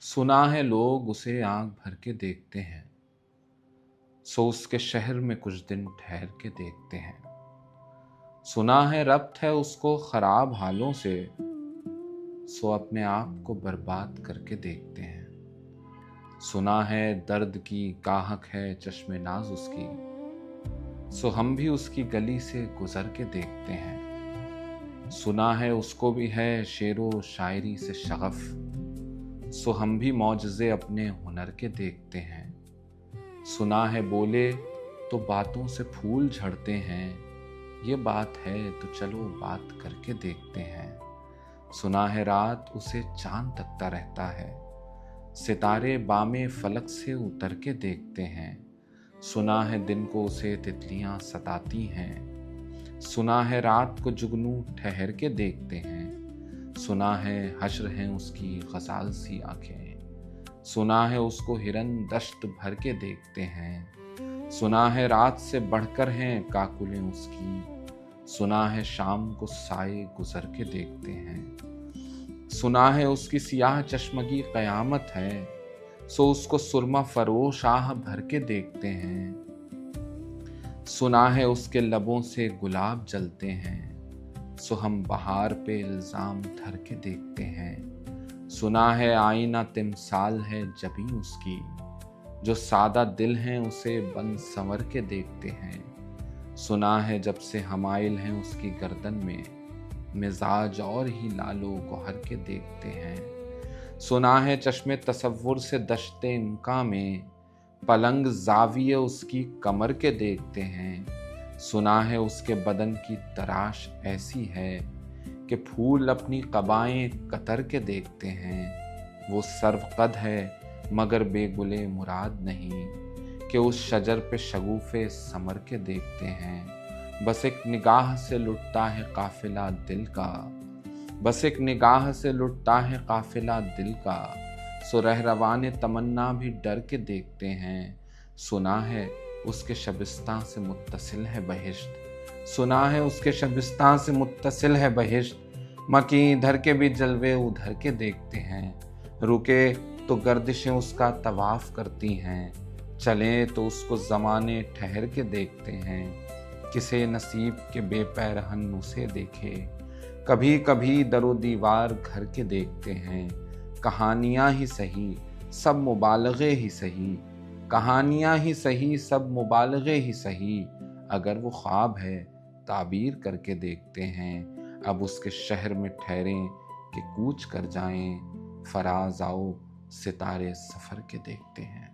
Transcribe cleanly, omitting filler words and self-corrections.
सुना है लोग उसे आंख भर के देखते हैं, सो उसके शहर में कुछ दिन ठहर के देखते हैं। सुना है रब्त है उसको खराब हालों से, सो अपने आप को बर्बाद करके देखते हैं। सुना है दर्द की गाहक है चश्मे नाज उसकी, सो हम भी उसकी गली से गुजर के देखते हैं। सुना है उसको भी है शेरो शायरी से शगफ, सो हम भी मौजज़े अपने हुनर के देखते हैं। सुना है बोले तो बातों से फूल झड़ते हैं, ये बात है तो चलो बात करके देखते हैं। सुना है रात उसे चांद तकता रहता है, सितारे बामे फलक से उतर के देखते हैं। सुना है दिन को उसे तितलियां सताती हैं, सुना है रात को जुगनू ठहर के देखते हैं। सुना है हश्र हैं उसकी गजाल सी आंखें, सुना है उसको हिरन दश्त भर के देखते हैं। सुना है रात से बढ़कर हैं काकुलें उसकी, सुना है शाम को साए गुजर के देखते हैं। सुना है उसकी सियाह चश्मगी कयामत है, सो उसको सुरमा फरोश आह भर के देखते हैं। सुना है उसके लबों से गुलाब जलते हैं, सो हम बहार पे इल्जाम धर के देखते हैं। सुना है आईना तिमसाल है जबी उसकी, जो सादा दिल हैं उसे बन संवर के देखते हैं। सुना है जब से हमाइल हैं उसकी गर्दन में, मिजाज और ही लालो गौहर के देखते हैं। सुना है चश्मे तसव्वुर से दश्ते इम्का में, पलंग जाविये उसकी कमर के देखते हैं। सुना है उसके बदन की तराश ऐसी है कि फूल अपनी कबाएं कतर के देखते हैं। वो सर्वकद है मगर बेगुले मुराद नहीं, कि उस शजर पे शगुफे समर के देखते हैं। बस एक निगाह से लुटता है काफिला दिल का, बस एक निगाह से लुटता है काफिला दिल का, सो रहरवाने तमन्ना भी डर के देखते हैं। सुना है उसके शबिस्तां से मुत्तसिल है बहिश्त, सुना है उसके शबिस्तां से मुत्तसिल है बहिश्त। मकी इधर के भी जलवे उधर के देखते हैं, रुके तो गर्दिशें उसका तवाफ करती हैं, चले तो उसको ज़माने ठहर के देखते हैं। किसे नसीब के बेपैरहन उसे देखे, कभी कभी दरो दीवार घर के देखते हैं। कहानियाँ ही सही सब मुबालगे ही सही, कहानियाँ ही सही सब मुबालगे ही सही, अगर वो ख्वाब है ताबीर करके देखते हैं। अब उसके शहर में ठहरें कि कूच कर जाएं, फराज आओ सितारे सफ़र के देखते हैं।